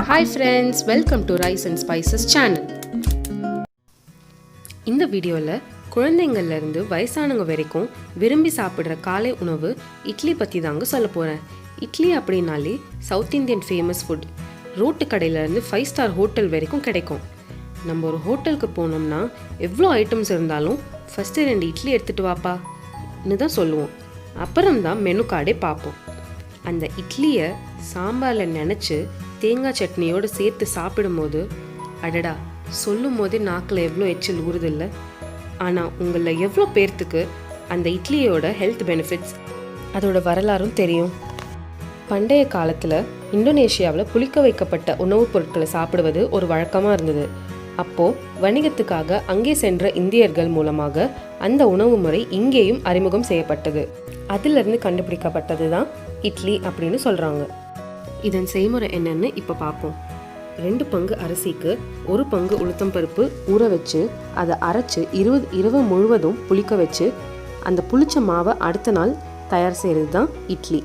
Hi friends, welcome to ricendspices channel. இந்த வீடியோவில் குழந்தைங்கள்லேருந்து வயசானவங்க வரைக்கும் விரும்பி சாப்பிட்ற காலை உணவு இட்லி பற்றி தாங்க சொல்ல போகிறேன். இட்லி அப்படின்னாலே south Indian famous food. Road கடையிலேருந்து 5 ஸ்டார் ஹோட்டல் வரைக்கும் கிடைக்கும். நம்ம ஒரு ஹோட்டலுக்கு போனோம்னா எவ்வளோ ஐட்டம்ஸ் இருந்தாலும் ஃபஸ்ட்டு 2 இட்லி எடுத்துகிட்டு வாப்பான்னு தான் சொல்லுவோம். அப்புறம் தான் மெனு கார்டே பார்ப்போம். அந்த இட்லியை சாம்பாரில் நினச்சி தேங்காய் சட்னியோடு சேர்த்து சாப்பிடும்போது அடடா சொல்லும் போதே நாக்கில் எவ்வளோ எச்சில் ஊறுதில்லை. ஆனால் உங்களில் எவ்வளோ பேர்த்துக்கு அந்த இட்லியோட ஹெல்த் பெனிஃபிட்ஸ் அதோட வரலாறும் தெரியும். பண்டைய காலத்தில் இந்தோனேஷியாவில் புளிக்க வைக்கப்பட்ட உணவுப் பொருட்களை சாப்பிடுவது ஒரு வழக்கமாக இருந்தது. அப்போது வணிகத்துக்காக அங்கே சென்ற இந்தியர்கள் மூலமாக அந்த உணவு முறை இங்கேயும் அறிமுகம் செய்யப்பட்டது. அதிலிருந்து கண்டுபிடிக்கப்பட்டது தான் இட்லி அப்படின்னு சொல்கிறாங்க. இதன் செய்முறை என்னன்னு இப்போ பார்ப்போம். 2 பங்கு அரிசிக்கு 1 பங்கு உளுத்தம்பருப்பு ஊற வச்சு அதை அரைச்சி இரவு முழுவதும் புளிக்க வச்சு அந்த புளிச்ச மாவை அடுத்த நாள் தயார் செய்கிறது தான் இட்லி.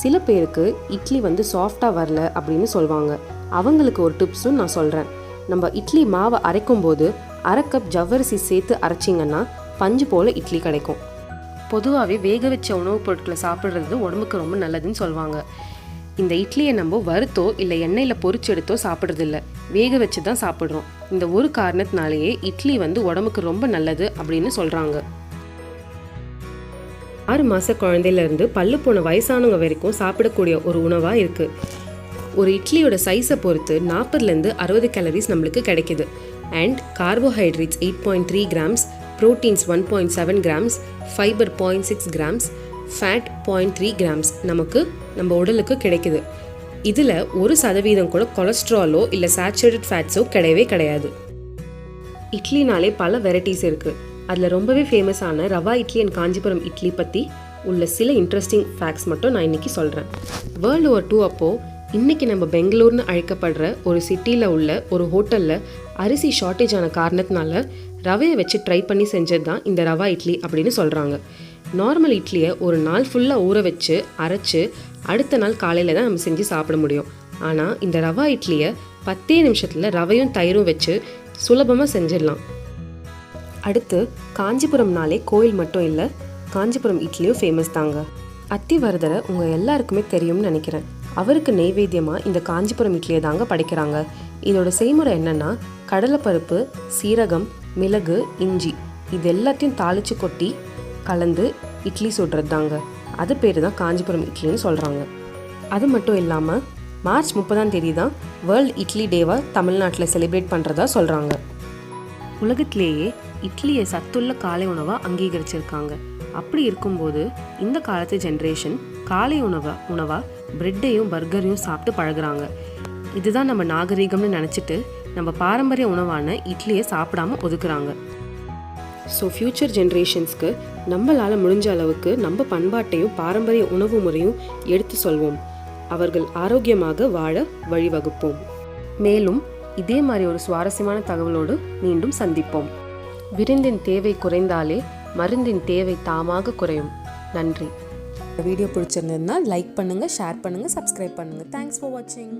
சில பேருக்கு இட்லி சாஃப்டாக வரல அப்படின்னு சொல்லுவாங்க. அவங்களுக்கு ஒரு டிப்ஸும் நான் சொல்கிறேன். நம்ம இட்லி மாவை அரைக்கும் போது 1/2 கப் ஜவ்வரிசி சேர்த்து அரைச்சிங்கன்னா பஞ்சு போல் இட்லி கிடைக்கும். பொதுவாகவே வேக வச்ச உணவுப் பொருட்களை சாப்பிட்றது உடம்புக்கு ரொம்ப நல்லதுன்னு சொல்லுவாங்க. இந்த இட்லியை நம்ம வறுத்தோ இல்லை எண்ணெயில் பொரிச்சு எடுத்தோ சாப்பிட்றதில்ல, வேக வச்சு தான் சாப்பிட்றோம். இந்த ஒரு காரணத்தினாலேயே இட்லி உடம்புக்கு ரொம்ப நல்லது அப்படின்னு சொல்கிறாங்க. 6 மாத குழந்தையிலேருந்து பல்லு போன வயசானவங்க வரைக்கும் சாப்பிடக்கூடிய ஒரு உணவாக இருக்குது. ஒரு இட்லியோட சைஸை பொறுத்து 40லேருந்து 60 கேலரிஸ் நம்மளுக்கு கிடைக்கிது. And carbohydrates 8.3 grams, proteins 1.7 grams, fibre 0.6 grams, fat 0.3 grams நம்ம உடலுக்கு கிடைக்குது. இதில் 1% கூட கொலஸ்ட்ராலோ இல்லை சேச்சுரேட்டட் ஃபேட்ஸோ கிடையவே கிடையாது. இட்லினாலே பல வெரைட்டிஸ் இருக்குது. அதில் ரொம்பவே ஃபேமஸான ரவா இட்லி அண்ட் காஞ்சிபுரம் இட்லி பற்றி உள்ள சில இன்ட்ரெஸ்டிங் ஃபேக்ட்ஸ் மட்டும் நான் இன்றைக்கி சொல்கிறேன். வேர்ல்டு வார் 2 அப்போது இன்றைக்கி நம்ம பெங்களூர்னு அழைக்கப்படுற ஒரு சிட்டியில் உள்ள ஒரு ஹோட்டலில் அரிசி ஷார்ட்டேஜ் ஆன காரணத்தினால ரவையை வச்சு ட்ரை பண்ணி செஞ்சது தான் இந்த ரவா இட்லி அப்படின்னு சொல்கிறாங்க. நார்மல் இட்லியை ஒரு நாள் ஃபுல்லாக ஊற வச்சு அரைச்சி அடுத்த நாள் காலையில் தான் நம்ம செஞ்சு சாப்பிட முடியும். ஆனால் இந்த ரவா இட்லியை 10 நிமிஷத்தில் ரவையும் தயிரும் வச்சு சுலபமாக செஞ்சிடலாம். அடுத்து காஞ்சிபுரம்னாலே கோயில் மட்டும் இல்லை, காஞ்சிபுரம் இட்லியும் ஃபேமஸ் தாங்க. அத்தி வரதற உங்கள் எல்லாருக்குமே தெரியும்னு நினைக்கிறேன். அவருக்கு நெய்வேத்தியமாக இந்த காஞ்சிபுரம் இட்லியை தாங்க படைக்கிறாங்க. இதோட செய்முறை என்னென்னா, கடலைப்பருப்பு, சீரகம், மிளகு, இஞ்சி இது எல்லாத்தையும் தாளித்து கொட்டி கலந்து இட்லி சுடுறது தாங்க. அது பேர் தான் காஞ்சிபுரம் இட்லின்னு சொல்கிறாங்க. அது மட்டும் இல்லாமல் மார்ச் 30ஆம் தேதி தான் வேர்ல்டு இட்லி டேவாக தமிழ்நாட்டில் செலிப்ரேட் பண்ணுறதா சொல்கிறாங்க. உலகத்திலேயே இட்லியை சத்துள்ள காலை உணவாக அங்கீகரிச்சிருக்காங்க. அப்படி இருக்கும்போது இந்த காலத்து ஜென்ரேஷன் காலை உணவாக பிரெட்டையும் பர்கரையும் சாப்பிட்டு பழகுறாங்க. இதுதான் நம்ம நாகரீகம்னு நினச்சிட்டு நம்ம பாரம்பரிய உணவான இட்லியை சாப்பிடாமல் ஒதுக்குறாங்க. ஸோ ஃப்யூச்சர் ஜென்ரேஷன்ஸ்க்கு நம்மளால் முடிஞ்ச அளவுக்கு நம்ம பண்பாட்டையும் பாரம்பரிய உணவு முறையும் எடுத்து சொல்வோம். அவர்கள் ஆரோக்கியமாக வாழ வழிவகுப்போம். மேலும் இதே மாதிரி ஒரு சுவாரஸ்யமான தகவலோடு மீண்டும் சந்திப்போம். விருந்தின் தேவை குறைந்தாலே மருந்தின் தேவை தாமாக குறையும். நன்றி. வீடியோ பிடிச்சிருந்ததுன்னா லைக் பண்ணுங்கள், ஷேர் பண்ணுங்கள், சப்ஸ்கிரைப் பண்ணுங்கள். தேங்க்ஸ் ஃபார் வாட்சிங்.